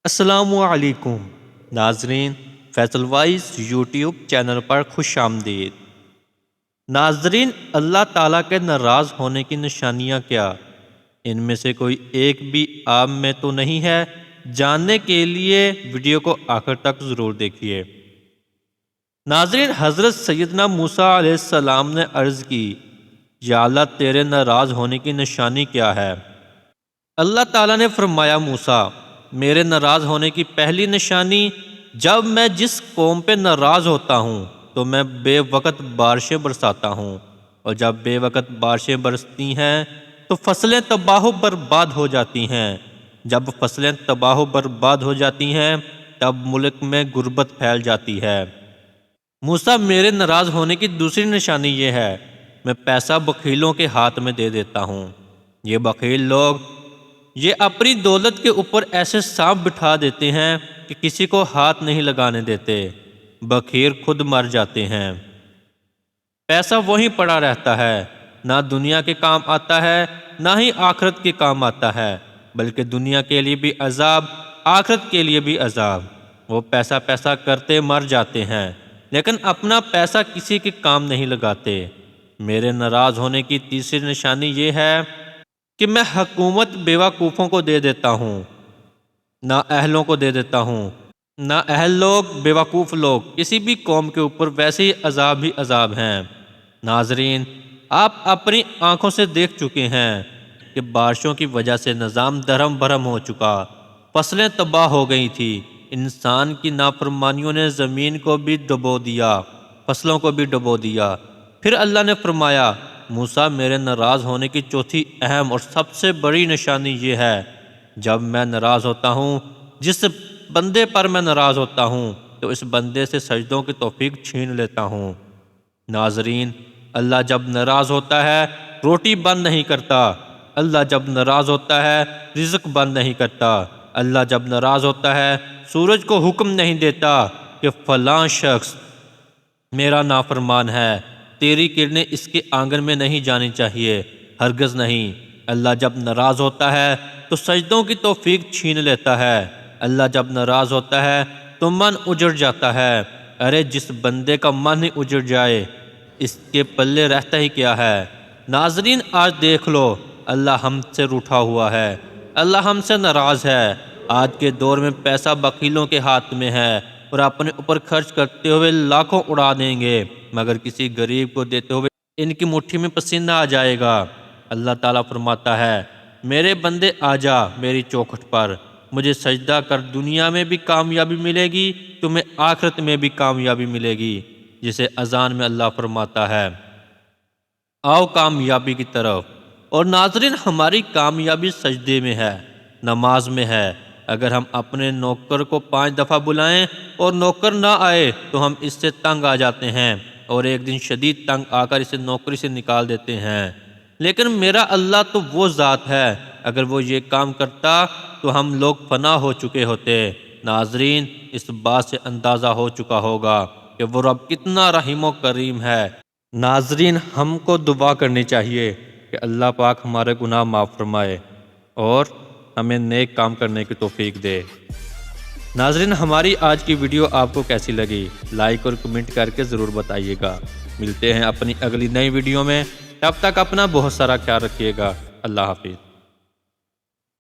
السلام علیکم ناظرین، فیصل وائز یوٹیوب چینل پر خوش آمدید۔ ناظرین، اللہ تعالیٰ کے ناراض ہونے کی نشانیاں کیا؟ ان میں سے کوئی ایک بھی آپ میں تو نہیں ہے؟ جاننے کے لیے ویڈیو کو آخر تک ضرور دیکھیے۔ ناظرین، حضرت سیدنا موسیٰ علیہ السلام نے عرض کی، یا اللہ تیرے ناراض ہونے کی نشانی کیا ہے؟ اللہ تعالیٰ نے فرمایا، موسیٰ میرے ناراض ہونے کی پہلی نشانی، جب میں جس قوم پہ ناراض ہوتا ہوں تو میں بے وقت بارشیں برساتا ہوں، اور جب بے وقت بارشیں برستی ہیں تو فصلیں تباہ و برباد ہو جاتی ہیں۔ جب فصلیں تباہ و برباد ہو جاتی ہیں تب ملک میں غربت پھیل جاتی ہے۔ موسیٰ میرے ناراض ہونے کی دوسری نشانی یہ ہے، میں پیسہ بخیلوں کے ہاتھ میں دے دیتا ہوں۔ یہ بخیل لوگ یہ اپنی دولت کے اوپر ایسے سانپ بٹھا دیتے ہیں کہ کسی کو ہاتھ نہیں لگانے دیتے، بخیل خود مر جاتے ہیں۔ پیسہ وہیں پڑا رہتا ہے، نہ دنیا کے کام آتا ہے نہ ہی آخرت کے کام آتا ہے، بلکہ دنیا کے لیے بھی عذاب، آخرت کے لیے بھی عذاب۔ وہ پیسہ کرتے مر جاتے ہیں لیکن اپنا پیسہ کسی کے کام نہیں لگاتے۔ میرے ناراض ہونے کی تیسری نشانی یہ ہے کہ میں حکومت بیوقوفوں کو دے دیتا ہوں، نہ اہلوں کو دے دیتا ہوں۔ نہ اہل لوگ، بیوقوف لوگ، کسی بھی قوم کے اوپر ویسے ہی عذاب ہیں۔ ناظرین، آپ اپنی آنکھوں سے دیکھ چکے ہیں کہ بارشوں کی وجہ سے نظام درہم برہم ہو چکا، فصلیں تباہ ہو گئی تھی، انسان کی نافرمانیوں نے زمین کو بھی ڈبو دیا، فصلوں کو بھی ڈبو دیا۔ پھر اللہ نے فرمایا، موسیٰ میرے ناراض ہونے کی چوتھی اہم اور سب سے بڑی نشانی یہ ہے، جب میں ناراض ہوتا ہوں، جس بندے پر میں ناراض ہوتا ہوں تو اس بندے سے سجدوں کی توفیق چھین لیتا ہوں۔ ناظرین، اللہ جب ناراض ہوتا ہے روٹی بند نہیں کرتا، اللہ جب ناراض ہوتا ہے رزق بند نہیں کرتا، اللہ جب ناراض ہوتا ہے سورج کو حکم نہیں دیتا کہ فلاں شخص میرا نافرمان ہے، تیری کرنیں اس کے آنگن میں نہیں جانی چاہیے، ہرگز نہیں۔ اللہ جب ناراض ہوتا ہے تو سجدوں کی توفیق چھین لیتا ہے، اللہ جب ناراض ہوتا ہے تو من اجڑ جاتا ہے۔ ارے جس بندے کا من ہی اجڑ جائے اس کے پلے رہتا ہی کیا ہے؟ ناظرین، آج دیکھ لو، اللہ ہم سے روٹھا ہوا ہے، اللہ ہم سے ناراض ہے۔ آج کے دور میں پیسہ بخیلوں کے ہاتھ میں ہے اور اپنے اوپر خرچ کرتے ہوئے لاکھوں اڑا دیں گے، مگر کسی غریب کو دیتے ہوئے ان کی مٹھی میں پسینہ آ جائے گا۔ اللہ تعالیٰ فرماتا ہے، میرے بندے آ جا میری چوکھٹ پر، مجھے سجدہ کر، دنیا میں بھی کامیابی ملے گی، تمہیں آخرت میں بھی کامیابی ملے گی۔ جسے اذان میں اللہ فرماتا ہے، آؤ کامیابی کی طرف۔ اور ناظرین، ہماری کامیابی سجدے میں ہے، نماز میں ہے۔ اگر ہم اپنے نوکر کو 5 دفعہ بلائیں اور نوکر نہ آئے تو ہم اس سے تنگ آ جاتے ہیں اور ایک دن شدید تنگ آ کر اسے نوکری سے نکال دیتے ہیں۔ لیکن میرا اللہ تو وہ ذات ہے، اگر وہ یہ کام کرتا تو ہم لوگ فنا ہو چکے ہوتے۔ ناظرین، اس بات سے اندازہ ہو چکا ہوگا کہ وہ رب کتنا رحیم و کریم ہے۔ ناظرین، ہم کو دعا کرنی چاہیے کہ اللہ پاک ہمارے گناہ معاف فرمائے اور ہمیں نیک کام کرنے کی توفیق دے۔ ناظرین، ہماری آج کی ویڈیو آپ کو کیسی لگی؟ لائک اور کمنٹ کر کے ضرور بتائیے گا۔ ملتے ہیں اپنی اگلی نئی ویڈیو میں، تب تک اپنا بہت سارا خیال رکھیے گا۔ اللہ حافظ۔